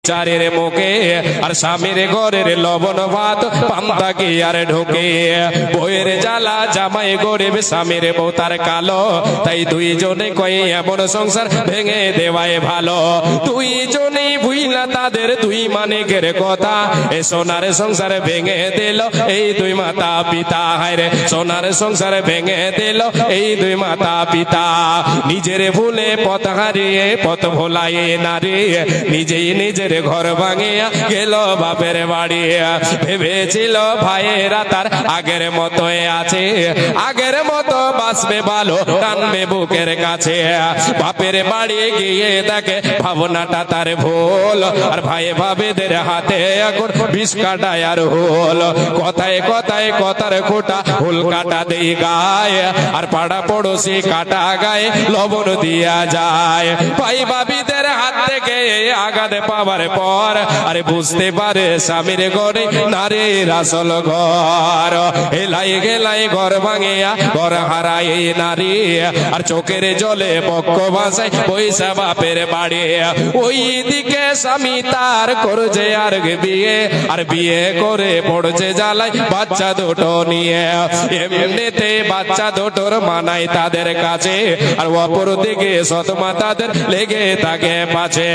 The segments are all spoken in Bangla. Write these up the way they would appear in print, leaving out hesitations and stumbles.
চারের মুখে আর স্বামীর ঘরের লবণ ভাত পান্তা কি আর ঢোকে বইয়ের জ্বালা জামাই গরিব স্বামীর বউ তার কালো তাই দুইজনে কয়ে এমন সংসার ভেঙে দেওয়ায় ভালো দুইজনেই ভুইলা তাদের দুই মানিকের কথা এ সোনার সংসার ভেঙে দিল এই দুই মাতা পিতা হায়রে সোনার সংসার ভেঙে দিল এই দুই মাতা পিতা নিজের ভুলে পথ হারিয়ে পথ ভোলায় নারী নিজেই নিজের ঘর ভাঙিয়া গেল বাপের বাড়ি ভেবেছিল ভাইয়েরা তার আগের মতোই আছে আগের মতো বাঁচবে ভালো টানবে বুকের কাছে বাপের বাড়ি গিয়ে দেখে ভাবনাটা তার ভুল আর ভাই ভাবেদের হাতে এখন বিষ কাটায় আর হোল কথায় কথায় কথার খোটা হুল কাটা দেই গায়ে আর পাড়া পড়োশি কাটা গায়ে লবণ দিয়া যায় ভাই ভাবিদের হাত থেকে আঘাত পাওয়ার পর আরে বুঝতে পারে স্বামীর ঘরে নারীর আসল ঘর এলাই গেলাই ঘর ভাঙিয়া ঘর হারায় নারী আর চোখের জলে পক্ষ ভাষায় পয়সা বাপের বাড়ি ওই দিকে স্বামী তার করছে আর বিয়ে আর বিয়ে করে পড়ছে জ্বালাই বাচ্চা দুটো নিয়ে এমনিতে বাচ্চা দুটোর মানায় তাদের কাছে আর অপর দিকে সৎমা তাদের লেগে থাকে পাছে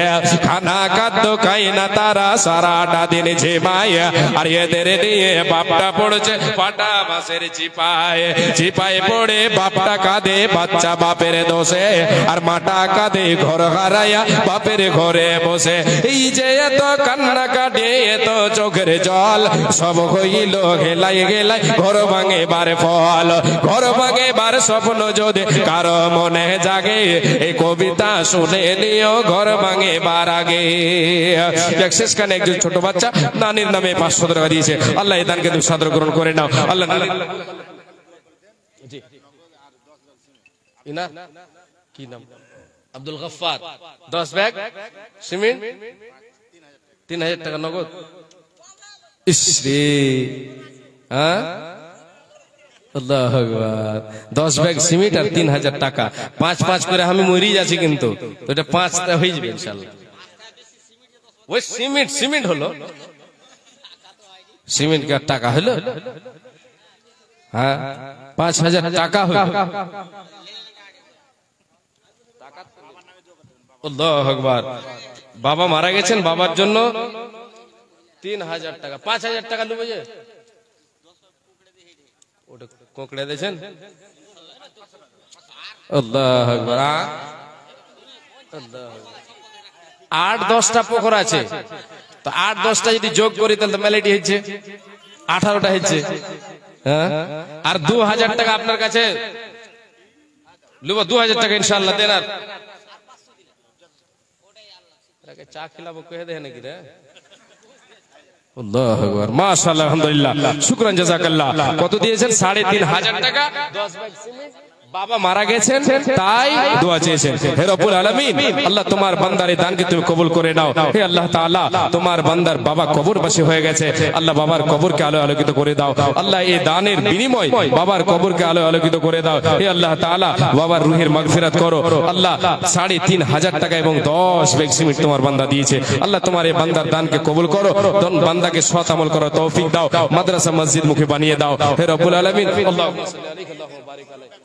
খানা খাদ্য খাই না তারা সারাটা দিন ঝিমায় আর এদের নিয়ে বাপটা পড়ছে পাটা মাসের চিপায় চিপায় পড়ে বাপটা কাঁদে বাচ্চা বাপের দোষে আর মাটা কাঁদে ঘর হারাইয়া বাপের ঘরে বসে এই যে এত কান্না কাটে এত চোখের জল সব হইল গেলাই গেলাই ঘর ভাঙে বার ফল ঘর ভাঙে বার স্বপ্ন যদি কারো মনে জাগে এই কবিতা শুনে নিও ঘর ভাঙে বার আগে শেষখানে একজন ছোট বাচ্চা নানির নামে 500 টাকা দিয়েছে আল্লাহ এই দানকে তুমি সাদর গ্রহণ করে নাও আল্লাহ কি নাম আব্দুল গফফার 10 ব্যাগ সিমেন্ট 3000 টাকা নগদ ইসরে হ্যাঁ আল্লাহু আকবার 10 ব্যাগ সিমেন্ট আর 3000 টাকা 5 করে আমি মরি যাচ্ছি কিন্তু তো এটা 5টা হয়ে যাবে ইনশাআল্লাহ ওই সিমেন্ট হলো সিমেন্ট কা টাকা হলো হ্যাঁ 5000 টাকা হলো আল্লাহু আকবার বাবা মারা গেছেন বাবার জন্য 3000 টাকা 5000 টাকা নেবে যে ওটা কোকড়ে দিয়েছেন আল্লাহু আকবার আল্লাহু আকবার 8-10টা পুকুর আছে তো 8-10টা যদি যোগ করি তাহলে তো মেলেটি হচ্ছে 18টা হচ্ছে হ্যাঁ আর 2000 টাকা আপনার কাছে লুবো 2000 টাকা ইনশাআল্লাহ দেন আর চা খিলাবো কহে দে নাকি রে আল্লাহু আকবার মাশাআল্লাহ আলহামদুলিল্লাহ শুকরান জাযাকাল্লাহ কত দিয়েছেন 3500 টাকা 10 ব্যাগ সিমেন্ট বাবা মারা গেছেন তাই দোয়া চেয়েছেন হে রব্বুল আলামিন আল্লাহ তোমার বান্দার এই দানকে তুমি কবুল করে নাও হে আল্লাহ তাআলা তোমার বান্দার বাবা কবরবাসী হয়ে গেছে আল্লাহ বাবার কবরকে আলো আলোকিত করে দাও আল্লাহ এই দানের বিনিময় বাবার কবরকে আলো আলোকিত করে দাও হে আল্লাহ তাআলা বাবার রূহের মাগফিরাত করো আল্লাহ 3500 টাকা এবং 10 ব্যাগ সিমেন্ট তোমার বান্দা দিয়েছে আল্লাহ তোমার এই বান্দার দানকে কবুল করো বান্দাকে সৎ আমল করার তৌফিক দাও মাদ্রাসা মসজিদ মুখে বানিয়ে দাও হে রব্বুল আলামিন আল্লাহুম্মা সাল্লি আলাইহি আল্লাহুম্মা বারিক আলাইহি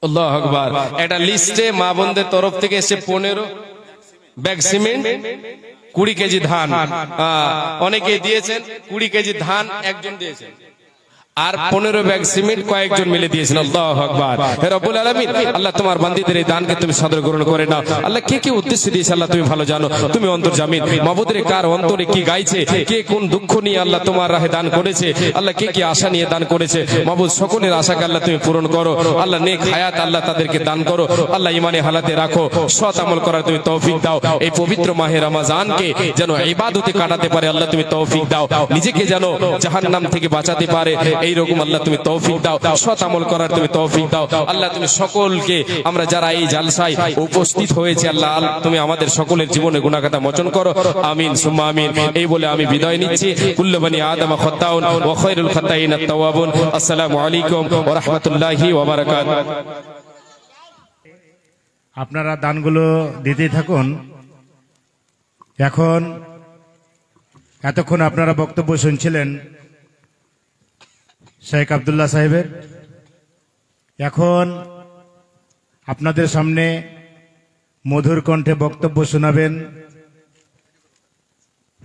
আল্লাহু আকবার এটা লিস্টে মা বোনদের তরফ থেকে এসে 15 ব্যাগ সিমেন্ট 20 কেজি ধান অনেকে দিয়েছেন 20 কেজি ধান একজন দিয়েছেন আর 15 ব্যাগ সিমেন্ট কয়েকজন মিলে দিয়েছেন আল্লাহু আকবার হে রব্বুল আলামিন আল্লাহ তোমার বান্দীদের এই দানকে তুমি সাদর গ্রহণ করে নাও আল্লাহ কে কি উদ্দেশ্য দিয়েছে আল্লাহ তুমি ভালো জানো তুমি অন্তর্জামিন মাবুদের কার অন্তরে কি গাইছে কে কোন দুঃখ নিয়ে আল্লাহ তোমার রাহে দান করেছে আল্লাহ কে কি আশা নিয়ে দান করেছে মাবুদ সকলের আশাকে আল্লাহ তুমি পূরণ করো আল্লাহ নেক হায়াত আল্লাহ তাদেরকে দান করো আল্লাহ ঈমানে হালাতে রাখো সৎ আমল করার তুমি তৌফিক দাও এই পবিত্র মাহে রমজানকে যেন ইবাদতে কাটাতে পারে আল্লাহ তুমি তৌফিক দাও নিজেকে যেন জাহান্নাম থেকে বাঁচাতে পারে এইরকম আল্লাহ তুমি তৌফিক দাও সৎ আমল করার তুমি তৌফিক দাও আল্লাহ তুমি সকলকে আমরা যারা এই জালসায় উপস্থিত হয়েছে আল্লাহ তুমি আমাদের সকলের জীবনে গুনাহ খাতা মোচন করো আমিন সুম্মা আমিন এই বলে আমি বিদায় নিচ্ছি কুল্লু বনি আদম খাতাউন ওয়া খায়রুল খাতাইন আত-তাওয়াবুন আসসালামু আলাইকুম ওয়া রাহমাতুল্লাহি ওয়া বারাকাতুহু আপনারা দানগুলো দিতে থাকুন এখন এতক্ষণ আপনারা বক্তব্য শুনছিলেন শেখ আব্দুল্লাহ সাহেবের। এখন আপনাদের সামনে মধুর কণ্ঠে বক্তব্য শোনাবেন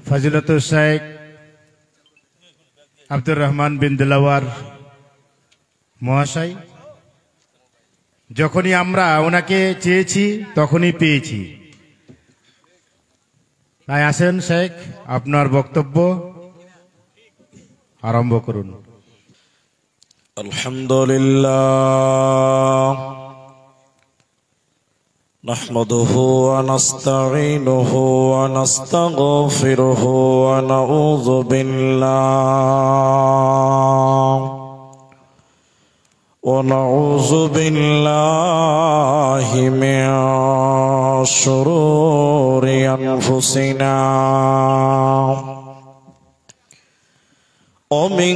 ফজিলতুল শেখ আব্দুর রহমান বিন দিলাওয়ার মহাশয়। যখনই আমরা ওনাকে চেয়েছি তখনই পেয়েছি। তাই আসেন শেখ, আপনার বক্তব্য আরম্ভ করুন। আলহামদুলিল্লাহ নাহমাদুহু ওয়া নাস্তাঈনুহু ওয়া নাস্তাগফিরুহু ওয়া নাউযু বিল্লাহি মিন শুরুরি আনফুসিনা ومن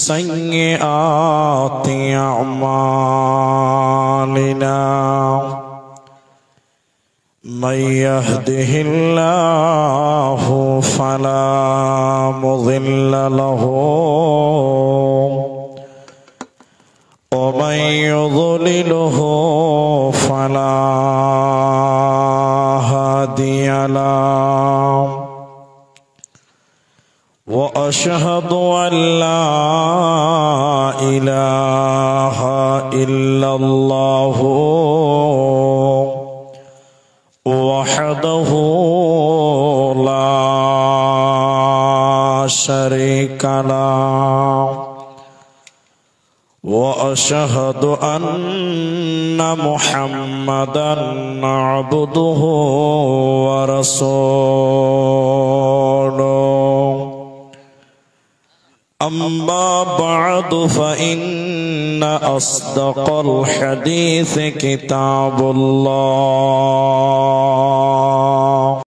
سيئات أعمالنا من يهده الله فلا مضل له ومن يضلله فلا هادي له وأشهد أن لا إله إلا الله وحده لا شريك له وأشهد أن محمدا عبده ورسوله أما بعد فإن أصدق الحديث كتاب الله